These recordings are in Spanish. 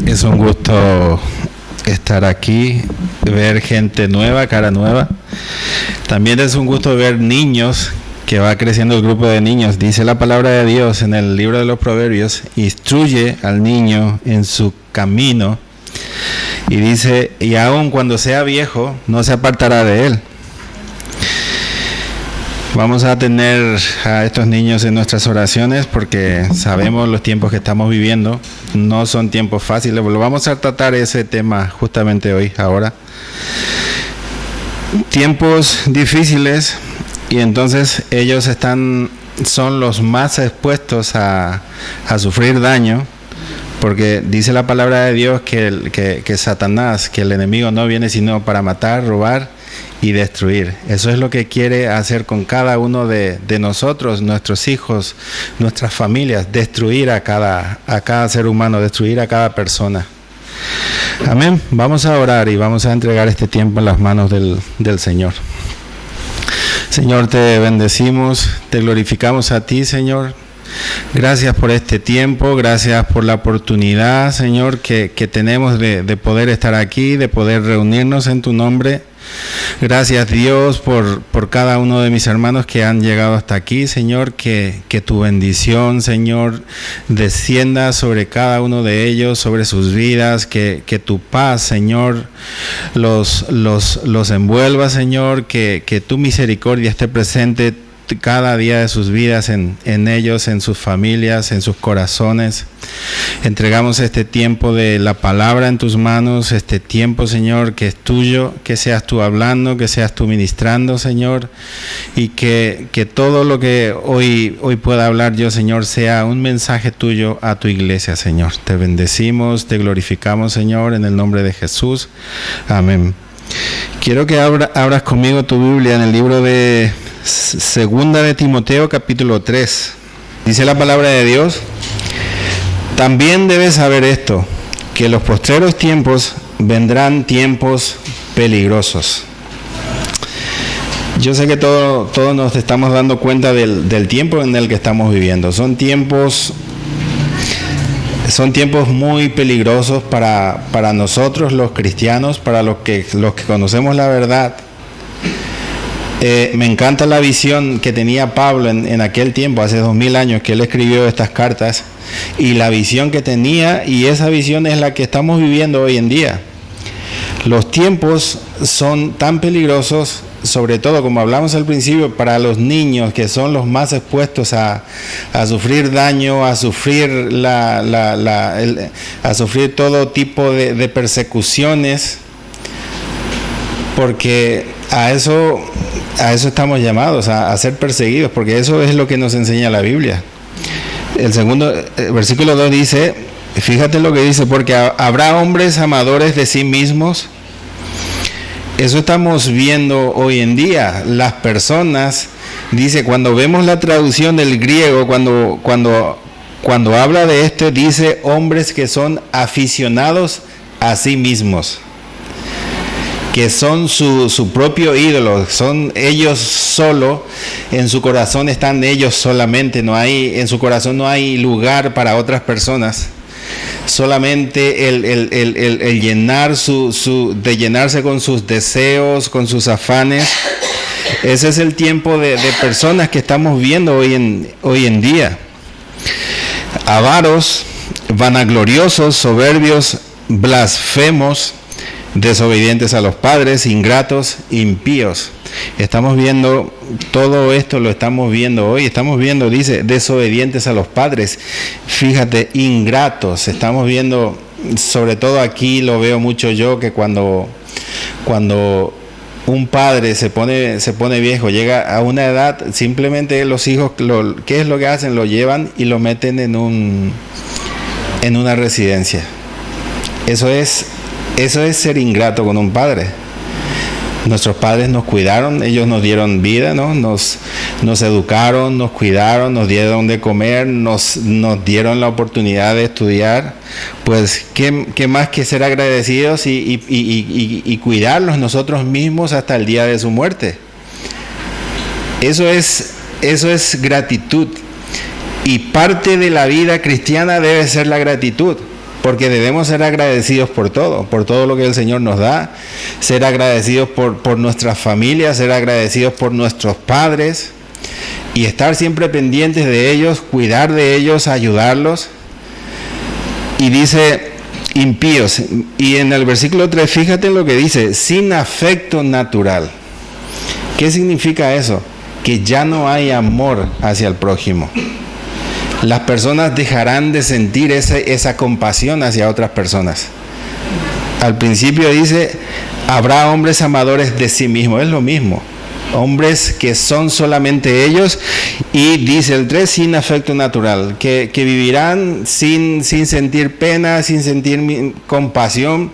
Es un gusto estar aquí, ver gente nueva, cara nueva. También es un gusto ver niños, que va creciendo el grupo de niños. Dice la palabra de Dios en el libro de los Proverbios: instruye al niño en su camino. Y dice, y aun cuando sea viejo, no se apartará de él. Vamos a tener a estos niños en nuestras oraciones porque sabemos los tiempos que estamos viviendo. No son tiempos fáciles. Lo vamos a tratar ese tema justamente hoy, ahora. Tiempos difíciles, y entonces ellos son los más expuestos a sufrir daño, porque dice la palabra de Dios que Satanás, que el enemigo no viene sino para matar, robar y destruir. Eso es lo que quiere hacer con cada uno de nosotros, nuestros hijos, nuestras familias, destruir a cada ser humano, destruir a cada persona. Amén. Vamos a orar y vamos a entregar este tiempo en las manos del Señor. Señor, te bendecimos, te glorificamos a ti, Señor. Gracias por este tiempo, gracias por la oportunidad, Señor, que tenemos de poder estar aquí, de poder reunirnos en tu nombre. Gracias, Dios, por cada uno de mis hermanos que han llegado hasta aquí, Señor, que tu bendición, Señor, descienda sobre cada uno de ellos, sobre sus vidas, que tu paz, Señor, los envuelva, Señor, que tu misericordia esté presente cada día de sus vidas, en ellos, en sus familias, en sus corazones. Entregamos este tiempo de la palabra en tus manos, este tiempo, Señor, que es tuyo, que seas tú hablando, que seas tú ministrando, Señor, y que todo lo que hoy pueda hablar yo, Señor, sea un mensaje tuyo a tu iglesia, Señor. Te bendecimos, te glorificamos, Señor, en el nombre de Jesús. Amén. Quiero que abras conmigo tu Biblia en el libro de Segunda de Timoteo, capítulo 3. Dice la palabra de Dios: también debes saber esto, que en los postreros tiempos vendrán tiempos peligrosos. Yo sé que todos nos estamos dando cuenta del tiempo en el que estamos viviendo. Son tiempos muy peligrosos para nosotros los cristianos, para los que conocemos la verdad. Me encanta la visión que tenía Pablo en aquel tiempo, hace 2000 años que él escribió estas cartas, y la visión que tenía, y esa visión es la que estamos viviendo hoy en día. Los tiempos son tan peligrosos, sobre todo, como hablamos al principio, para los niños, que son los más expuestos a sufrir daño, a sufrir a sufrir todo tipo de persecuciones, porque a eso estamos llamados, a ser perseguidos, porque eso es lo que nos enseña la Biblia. El versículo 2 dice, fíjate lo que dice: porque habrá hombres amadores de sí mismos. Eso estamos viendo hoy en día. Las personas, dice, cuando vemos la traducción del griego, cuando habla de esto, dice hombres que son aficionados a sí mismos, que son su propio ídolo, son ellos solo, en su corazón están ellos solamente, en su corazón no hay lugar para otras personas, solamente el llenarse con sus deseos, con sus afanes. Ese es el tiempo de personas que estamos viendo hoy en día. Avaros, vanagloriosos, soberbios, blasfemos, desobedientes a los padres, ingratos, impíos. Estamos viendo todo esto, lo estamos viendo hoy. Estamos viendo, dice, desobedientes a los padres. Fíjate, ingratos. Estamos viendo, sobre todo aquí lo veo mucho yo, que cuando un padre se pone viejo, llega a una edad, simplemente los hijos, ¿qué es lo que hacen? Lo llevan y lo meten en una residencia. Eso es ser ingrato con un padre. Nuestros padres nos cuidaron, ellos nos dieron vida, ¿no? Nos educaron, nos cuidaron, nos dieron de comer, nos dieron la oportunidad de estudiar. Pues, ¿qué más que ser agradecidos y cuidarlos nosotros mismos hasta el día de su muerte? Eso es gratitud. Y parte de la vida cristiana debe ser la gratitud. porque debemos ser agradecidos por todo lo que el Señor nos da, ser agradecidos por nuestras familias, ser agradecidos por nuestros padres y estar siempre pendientes de ellos, cuidar de ellos, ayudarlos. Y dice impíos, y en el versículo 3, fíjate en lo que dice, sin afecto natural. ¿Qué significa eso? Que ya no hay amor hacia el prójimo. Las personas dejarán de sentir esa compasión hacia otras personas. Al principio dice, habrá hombres amadores de sí mismos, es lo mismo. Hombres que son solamente ellos, y dice el 3, sin afecto natural, que vivirán sin sentir pena, sin sentir compasión,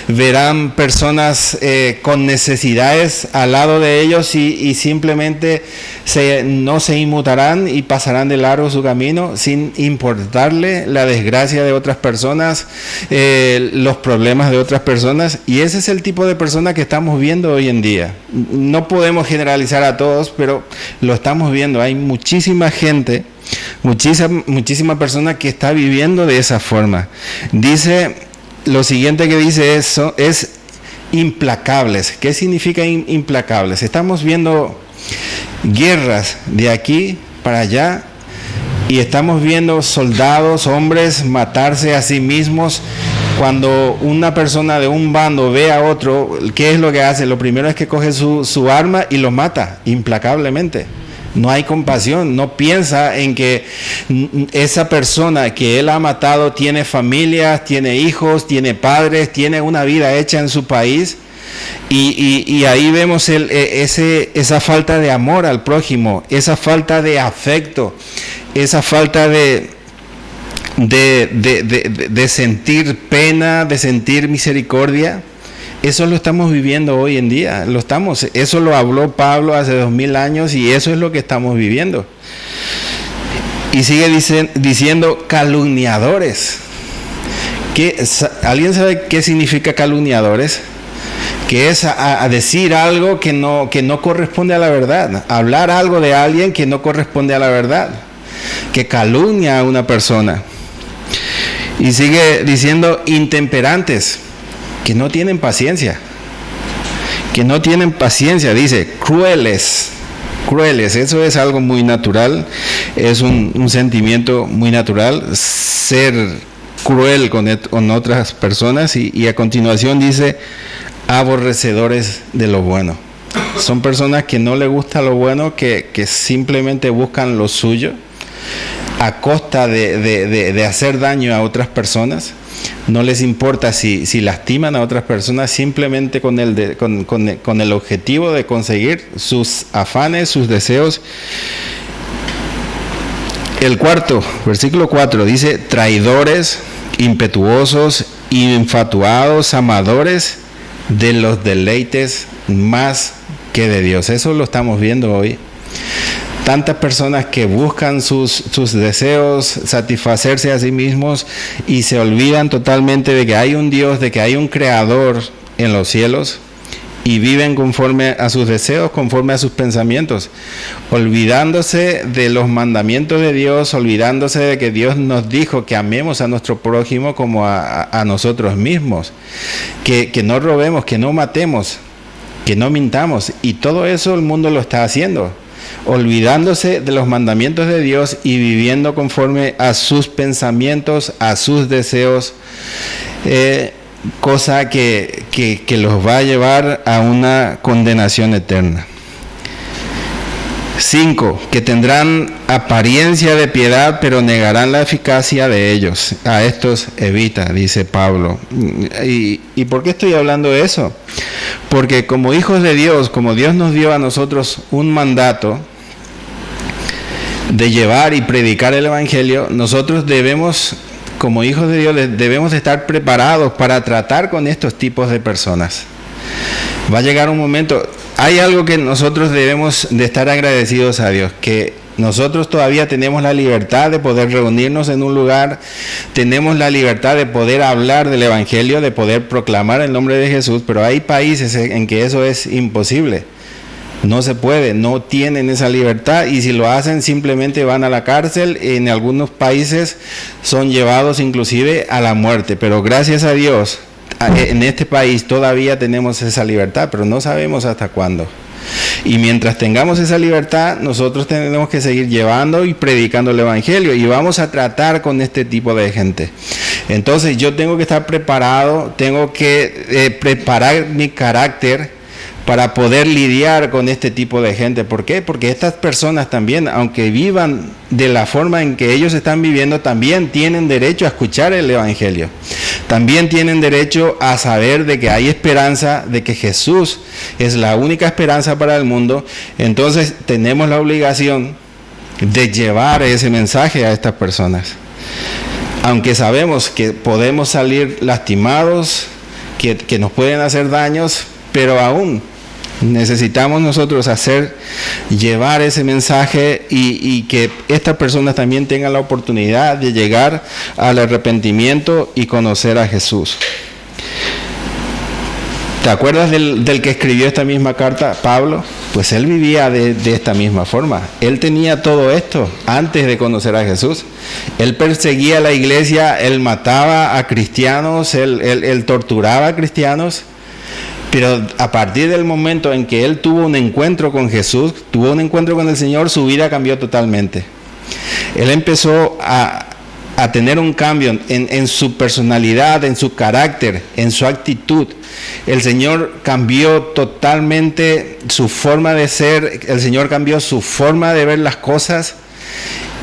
verán personas con necesidades al lado de ellos y simplemente no se inmutarán y pasarán de largo su camino sin importarle la desgracia de otras personas, los problemas de otras personas. Y ese es el tipo de persona que estamos viendo hoy en día. No podemos generalizar a todos, pero lo estamos viendo. Hay muchísima gente, muchísima persona que está viviendo de esa forma. Dice, lo siguiente que dice eso es implacables. ¿Qué significa implacables? Estamos viendo guerras de aquí para allá y estamos viendo soldados, hombres matarse a sí mismos. Cuando una persona de un bando ve a otro, ¿qué es lo que hace? Lo primero es que coge su arma y lo mata implacablemente. No hay compasión, no piensa en que esa persona que él ha matado tiene familias, tiene hijos, tiene padres, tiene una vida hecha en su país. Y ahí vemos esa falta de amor al prójimo, esa falta de afecto, esa falta de sentir pena, de sentir misericordia. Eso lo estamos viviendo hoy en día, eso lo habló Pablo hace 2000 años y eso es lo que estamos viviendo. Y sigue diciendo calumniadores. ¿Alguien sabe qué significa calumniadores? Que es a decir algo que no corresponde a la verdad, hablar algo de alguien que no corresponde a la verdad, que calumnia a una persona. Y sigue diciendo intemperantes, que no tienen paciencia, dice crueles, eso es algo muy natural, es un sentimiento muy natural, ser cruel con otras personas, y a continuación dice aborrecedores de lo bueno. Son personas que no les gusta lo bueno, que simplemente buscan lo suyo a costa de hacer daño a otras personas. No les importa si lastiman a otras personas, simplemente con el objetivo de conseguir sus afanes, sus deseos. El cuarto, versículo 4, dice traidores, impetuosos, infatuados, amadores de los deleites más que de Dios. Eso lo estamos viendo hoy. Tantas personas que buscan sus deseos, satisfacerse a sí mismos, y se olvidan totalmente de que hay un Dios, de que hay un Creador en los cielos, y viven conforme a sus deseos, conforme a sus pensamientos, olvidándose de los mandamientos de Dios, olvidándose de que Dios nos dijo que amemos a nuestro prójimo como a nosotros mismos, que no robemos, que no matemos, que no mintamos. Y todo eso el mundo lo está haciendo, olvidándose de los mandamientos de Dios y viviendo conforme a sus pensamientos, a sus deseos, cosa que los va a llevar a una condenación eterna. 5, que tendrán apariencia de piedad, pero negarán la eficacia de ellos. A estos evita, dice Pablo. ¿Y por qué estoy hablando de eso? Porque como hijos de Dios, como Dios nos dio a nosotros un mandato de llevar y predicar el Evangelio, nosotros debemos, como hijos de Dios, debemos de estar preparados para tratar con estos tipos de personas. Va a llegar un momento, hay algo que nosotros debemos de estar agradecidos a Dios, que nosotros todavía tenemos la libertad de poder reunirnos en un lugar, tenemos la libertad de poder hablar del Evangelio, de poder proclamar el nombre de Jesús, pero hay países en que eso es imposible. No se puede, no tienen esa libertad, y si lo hacen simplemente van a la cárcel. En algunos países son llevados inclusive a la muerte, pero gracias a Dios en este país todavía tenemos esa libertad, pero no sabemos hasta cuándo. Y mientras tengamos esa libertad, nosotros tenemos que seguir llevando y predicando el Evangelio, y vamos a tratar con este tipo de gente. Entonces yo tengo que estar preparado, tengo que preparar mi carácter para poder lidiar con este tipo de gente. ¿Por qué? Porque estas personas también, aunque vivan de la forma en que ellos están viviendo, también tienen derecho a escuchar el Evangelio. También tienen derecho a saber de que hay esperanza, de que Jesús es la única esperanza para el mundo. Entonces tenemos la obligación de llevar ese mensaje a estas personas. Aunque sabemos que podemos salir lastimados, que nos pueden hacer daños, pero aún necesitamos nosotros llevar ese mensaje, y que estas personas también tengan la oportunidad de llegar al arrepentimiento y conocer a Jesús. ¿Te acuerdas del que escribió esta misma carta, Pablo? Pues él vivía de esta misma forma. Él tenía todo esto antes de conocer a Jesús. Él perseguía a la iglesia, él mataba a cristianos, él torturaba a cristianos. Pero a partir del momento en que él tuvo un encuentro con Jesús, tuvo un encuentro con el Señor, su vida cambió totalmente. Él empezó a tener un cambio en su personalidad, en su carácter, en su actitud. El Señor cambió totalmente su forma de ser, el Señor cambió su forma de ver las cosas,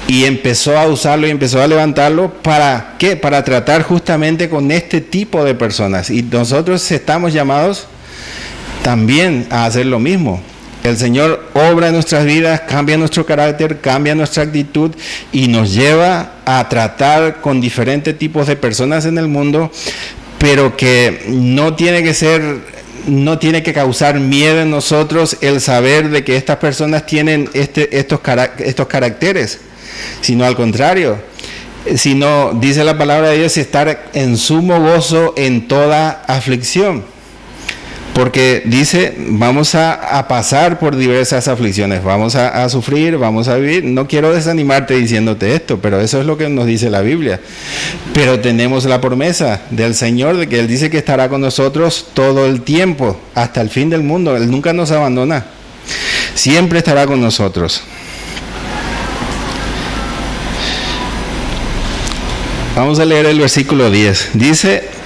y empezó a usarlo y empezó a levantarlo. ¿Para qué? Para tratar justamente con este tipo de personas. Y nosotros estamos llamados también a hacer lo mismo. El Señor obra en nuestras vidas, cambia nuestro carácter, cambia nuestra actitud, y nos lleva a tratar con diferentes tipos de personas en el mundo, pero que no tiene que causar miedo en nosotros el saber de que estas personas tienen estos caracteres, sino al contrario. Sino, dice la palabra de Dios, estar en sumo gozo en toda aflicción. Porque dice, vamos a pasar por diversas aflicciones, vamos a sufrir, vamos a vivir. No quiero desanimarte diciéndote esto, pero eso es lo que nos dice la Biblia. Pero tenemos la promesa del Señor de que Él dice que estará con nosotros todo el tiempo, hasta el fin del mundo. Él nunca nos abandona, siempre estará con nosotros. Vamos a leer el versículo 10. Dice: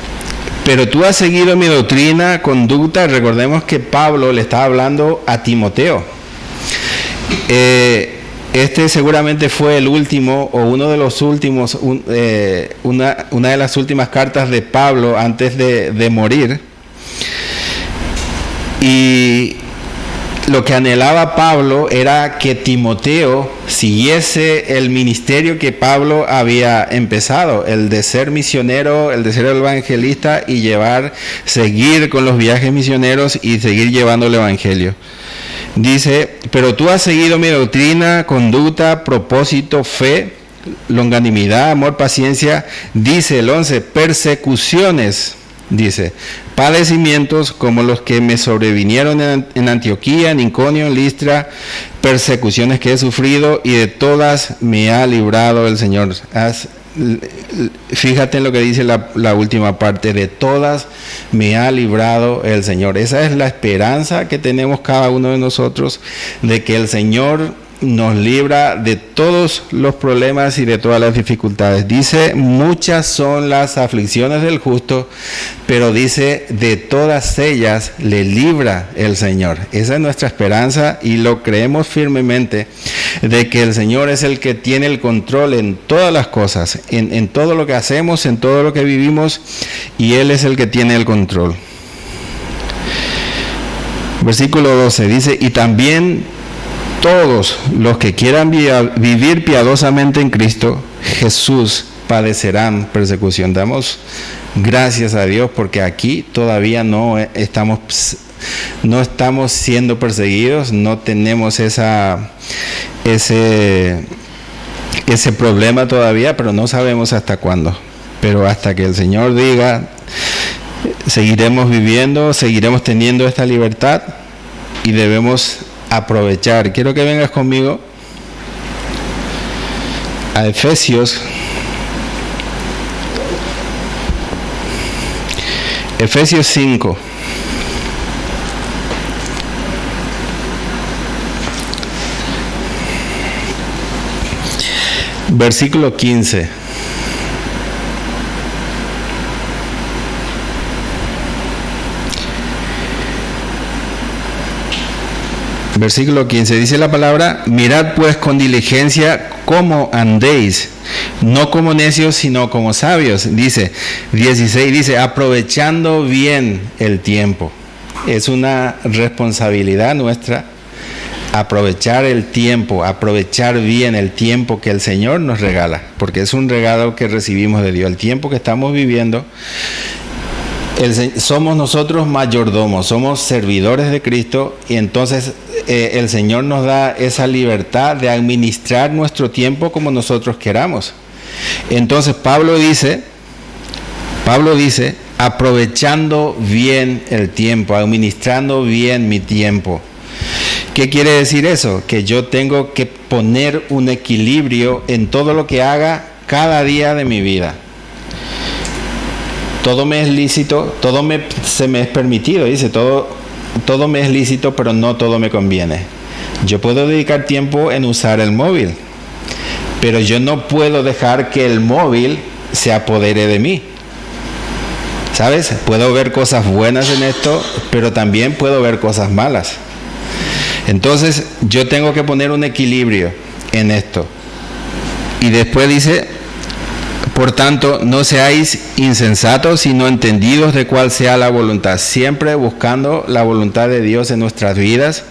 pero tú has seguido mi doctrina, conducta. Recordemos que Pablo le estaba hablando a Timoteo. Este seguramente fue el último, o uno de los últimos, una de las últimas cartas de Pablo antes de morir. Y lo que anhelaba Pablo era que Timoteo siguiese el ministerio que Pablo había empezado, el de ser misionero, el de ser evangelista, y seguir con los viajes misioneros y seguir llevando el evangelio. Dice: pero tú has seguido mi doctrina, conducta, propósito, fe, longanimidad, amor, paciencia. Dice el 11, persecuciones. Dice, padecimientos como los que me sobrevinieron en Antioquía, en Iconio, en Listra, persecuciones que he sufrido, y de todas me ha librado el Señor. Fíjate en lo que dice la última parte: de todas me ha librado el Señor. Esa es la esperanza que tenemos cada uno de nosotros, de que el Señor nos libra de todos los problemas y de todas las dificultades. Dice, muchas son las aflicciones del justo, pero dice, de todas ellas le libra el Señor. Esa es nuestra esperanza, y lo creemos firmemente, de que el Señor es el que tiene el control en todas las cosas, en todo lo que hacemos, en todo lo que vivimos, y Él es el que tiene el control. Versículo 12 dice, y también todos los que quieran vivir piadosamente en Cristo Jesús padecerán persecución. Damos gracias a Dios porque aquí todavía no estamos siendo perseguidos, no tenemos ese problema todavía, pero no sabemos hasta cuándo. Pero hasta que el Señor diga, seguiremos viviendo, seguiremos teniendo esta libertad, y debemos aprovechar. Quiero que vengas conmigo a Efesios 5. Versículo 15. Versículo 15, dice la palabra: mirad pues con diligencia cómo andéis, no como necios, sino como sabios. Dice, 16, dice, aprovechando bien el tiempo. Es una responsabilidad nuestra aprovechar el tiempo, aprovechar bien el tiempo que el Señor nos regala, porque es un regalo que recibimos de Dios. El tiempo que estamos viviendo, somos nosotros mayordomos, somos servidores de Cristo, y entonces el Señor nos da esa libertad de administrar nuestro tiempo como nosotros queramos. Entonces Pablo dice, aprovechando bien el tiempo, administrando bien mi tiempo. ¿Qué quiere decir eso? Que yo tengo que poner un equilibrio en todo lo que haga cada día de mi vida. Todo me es lícito, se me es permitido, dice, todo me es lícito, pero no todo me conviene. Yo puedo dedicar tiempo en usar el móvil, pero yo no puedo dejar que el móvil se apodere de mí. ¿Sabes? Puedo ver cosas buenas en esto, pero también puedo ver cosas malas. Entonces, yo tengo que poner un equilibrio en esto. Y después dice: por tanto, no seáis insensatos, sino entendidos de cuál sea la voluntad, siempre buscando la voluntad de Dios en nuestras vidas.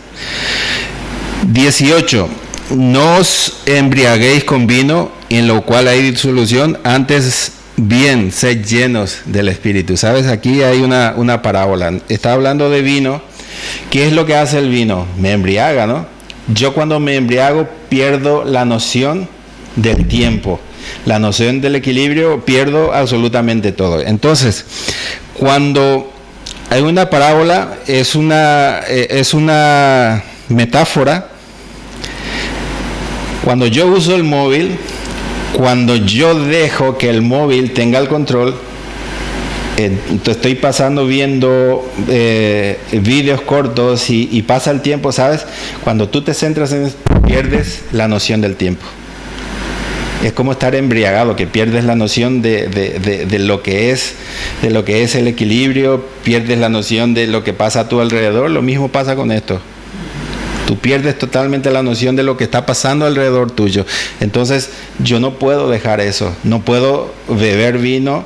18. No os embriaguéis con vino, en lo cual hay disolución, antes bien, sed llenos del Espíritu. ¿Sabes? Aquí hay una parábola. Está hablando de vino. ¿Qué es lo que hace el vino? Me embriaga, ¿no? Yo cuando me embriago pierdo la noción del tiempo, la noción del equilibrio, pierdo absolutamente todo. Entonces, cuando hay una parábola, es una metáfora. Cuando yo uso el móvil, cuando yo dejo que el móvil tenga el control, estoy pasando viendo vídeos cortos y pasa el tiempo, ¿sabes? Cuando tú te centras en esto, pierdes la noción del tiempo. Es como estar embriagado, que pierdes la noción de lo que es el equilibrio, pierdes la noción de lo que pasa a tu alrededor. Lo mismo pasa con esto. Tú pierdes totalmente la noción de lo que está pasando alrededor tuyo. Entonces, yo no puedo dejar eso. No puedo beber vino.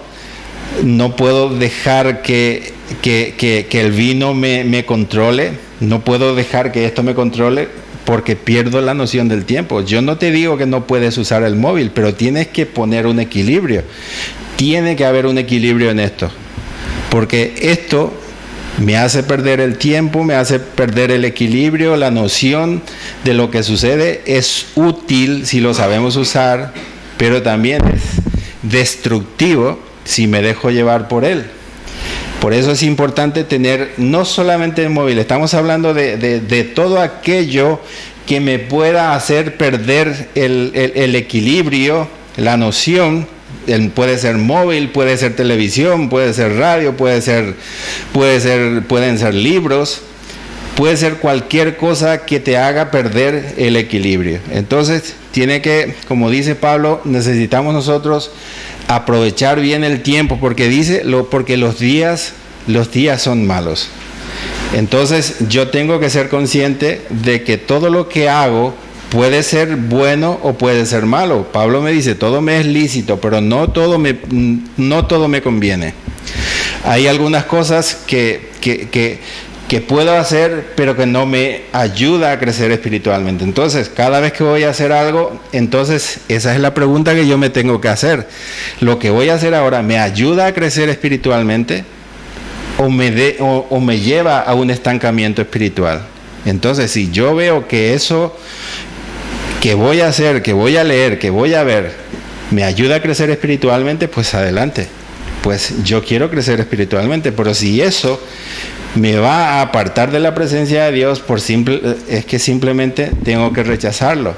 No puedo dejar que el vino me controle. No puedo dejar que esto me controle, porque pierdo la noción del tiempo. Yo no te digo que no puedes usar el móvil, pero tienes que poner un equilibrio. Tiene que haber un equilibrio en esto, porque esto me hace perder el tiempo, me hace perder el equilibrio, la noción de lo que sucede. Es útil si lo sabemos usar, pero también es destructivo si me dejo llevar por él. Por eso es importante tener no solamente el móvil, estamos hablando de todo aquello que me pueda hacer perder el equilibrio, la noción. Puede ser móvil, puede ser televisión, puede ser radio, pueden ser libros, puede ser cualquier cosa que te haga perder el equilibrio. Entonces, como dice Pablo, necesitamos nosotros aprovechar bien el tiempo, porque los días son malos. Entonces yo tengo que ser consciente de que todo lo que hago puede ser bueno o puede ser malo. Pablo me dice: todo me es lícito, pero no todo me conviene. Hay algunas cosas que puedo hacer, pero que no me ayuda a crecer espiritualmente. Entonces, cada vez que voy a hacer algo, entonces esa es la pregunta que yo me tengo que hacer. ¿Lo que voy a hacer ahora me ayuda a crecer espiritualmente o me lleva a un estancamiento espiritual? Entonces, si yo veo que eso que voy a hacer, que voy a leer, que voy a ver, me ayuda a crecer espiritualmente, pues adelante. pues yo quiero crecer espiritualmente, pero si eso me va a apartar de la presencia de Dios, es que simplemente tengo que rechazarlo.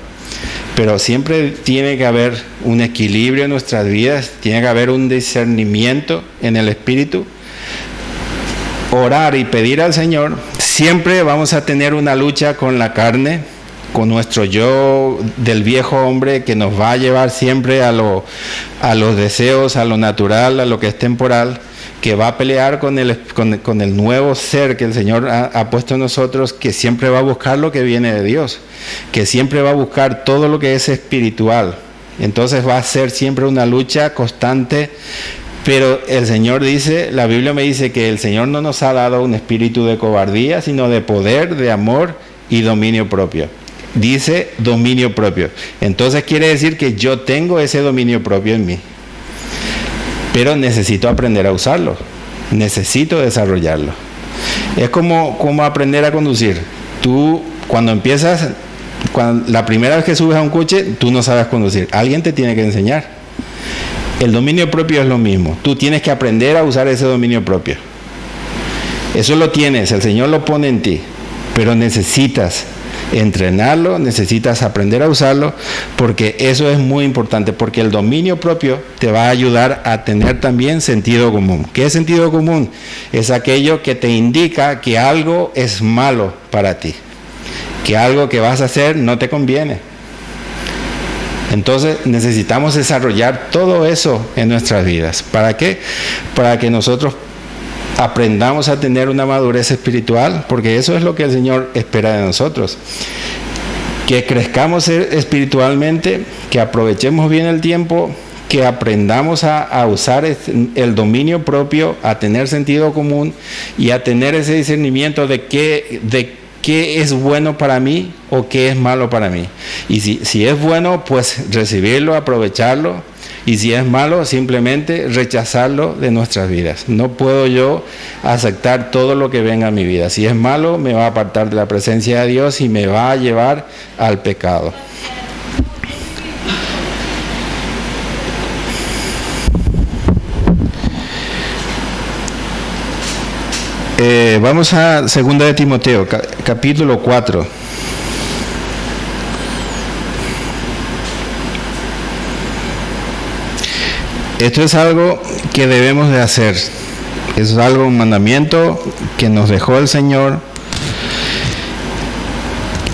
Pero siempre tiene que haber un equilibrio en nuestras vidas, tiene que haber un discernimiento en el espíritu. Orar y pedir al Señor, siempre vamos a tener una lucha con la carne, con nuestro yo del viejo hombre que nos va a llevar siempre a los deseos, a lo natural, a lo que es temporal, que va a pelear con el nuevo ser que el Señor ha puesto en nosotros, que siempre va a buscar lo que viene de Dios, que siempre va a buscar todo lo que es espiritual. Entonces va a ser siempre una lucha constante, pero el Señor dice, la Biblia me dice que el Señor no nos ha dado un espíritu de cobardía, sino de poder, de amor y dominio propio. Dice dominio propio. Entonces quiere decir que yo tengo ese dominio propio en mí. Pero necesito aprender a usarlo, necesito desarrollarlo. Es como aprender a conducir. Tú, la primera vez que subes a un coche, tú no sabes conducir. Alguien te tiene que enseñar. El dominio propio es lo mismo. Tú tienes que aprender a usar ese dominio propio. Eso lo tienes, el Señor lo pone en ti. Pero necesitas entrenarlo, necesitas aprender a usarlo, porque eso es muy importante, porque el dominio propio te va a ayudar a tener también sentido común. ¿Qué es sentido común? Es aquello que te indica que algo es malo para ti, que algo que vas a hacer no te conviene. Entonces necesitamos desarrollar todo eso en nuestras vidas. ¿Para qué? Para que nosotros aprendamos a tener una madurez espiritual, porque eso es lo que el Señor espera de nosotros. Que crezcamos espiritualmente, que aprovechemos bien el tiempo, que aprendamos a usar el dominio propio, a tener sentido común y a tener ese discernimiento de qué es bueno para mí o qué es malo para mí. Y si es bueno, pues recibirlo, aprovecharlo. Y si es malo, simplemente rechazarlo de nuestras vidas. No puedo yo aceptar todo lo que venga a mi vida. Si es malo, me va a apartar de la presencia de Dios y me va a llevar al pecado. Vamos a 2 de Timoteo, capítulo 4. Esto es algo que debemos de hacer. Es algo, un mandamiento que nos dejó el Señor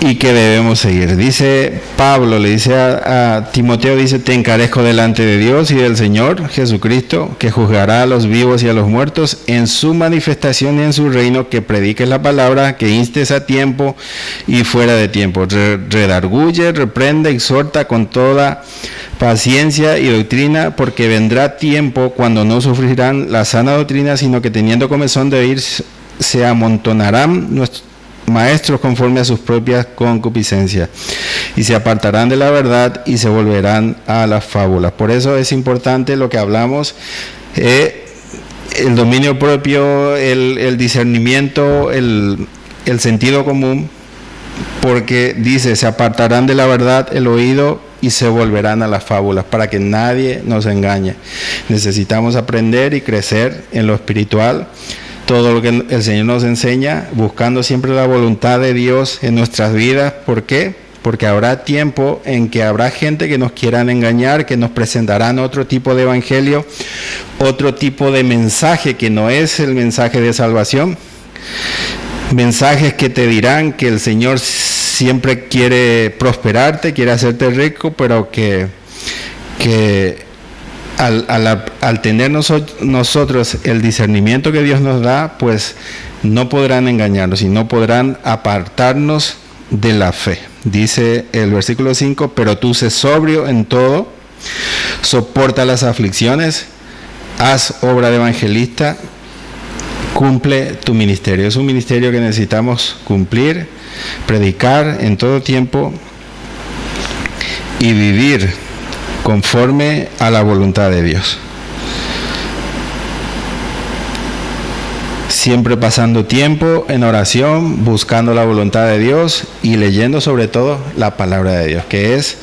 y que debemos seguir. Dice Pablo, le dice a Timoteo, dice: te encarezco delante de Dios y del Señor Jesucristo, que juzgará a los vivos y a los muertos en su manifestación y en su reino, que prediques la palabra, que instes a tiempo y fuera de tiempo, redarguye, reprende, exhorta con toda paciencia y doctrina, porque vendrá tiempo cuando no sufrirán la sana doctrina, sino que teniendo comezón de oír, se amontonarán nuestros maestros conforme a sus propias concupiscencias, y se apartarán de la verdad y se volverán a las fábulas. Por eso es importante lo que hablamos, el dominio propio, el discernimiento, el sentido común, porque dice: se apartarán de la verdad el oído y se volverán a las fábulas, para que nadie nos engañe. Necesitamos aprender y crecer en lo espiritual, todo lo que el Señor nos enseña, buscando siempre la voluntad de Dios en nuestras vidas. ¿Por qué? Porque habrá tiempo en que habrá gente que nos quieran engañar, que nos presentarán otro tipo de evangelio, otro tipo de mensaje que no es el mensaje de salvación. Mensajes que te dirán que el Señor siempre quiere prosperarte, quiere hacerte rico, pero que al tener nosotros el discernimiento que Dios nos da, pues no podrán engañarnos y no podrán apartarnos de la fe. Dice el versículo 5: pero tú sé sobrio en todo, soporta las aflicciones, haz obra de evangelista, cumple tu ministerio. Es un ministerio que necesitamos cumplir, predicar en todo tiempo y vivir conforme a la voluntad de Dios. siempre pasando tiempo en oración, buscando la voluntad de Dios y leyendo sobre todo la palabra de Dios, que es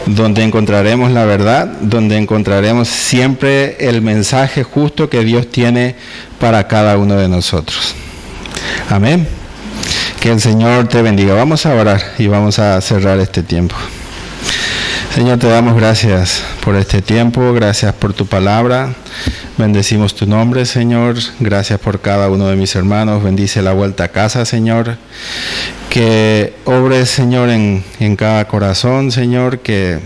donde encontraremos la verdad, donde encontraremos siempre el mensaje justo que Dios tiene para cada uno de nosotros. Amén. Que el Señor te bendiga. Vamos a orar y vamos a cerrar este tiempo. Señor, te damos gracias por este tiempo, gracias por tu palabra. Bendecimos tu nombre, Señor. Gracias por cada uno de mis hermanos. Bendice la vuelta a casa, Señor. Que obres, Señor, en cada corazón, Señor. Que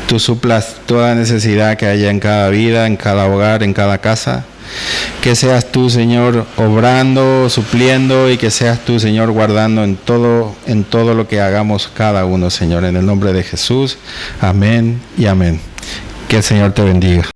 tú suplas toda necesidad que haya en cada vida, en cada hogar, en cada casa. Que seas tú, Señor, obrando, supliendo, y que seas tú, Señor, guardando en todo lo que hagamos cada uno, Señor. En el nombre de Jesús. Amén y amén. Que el Señor te bendiga.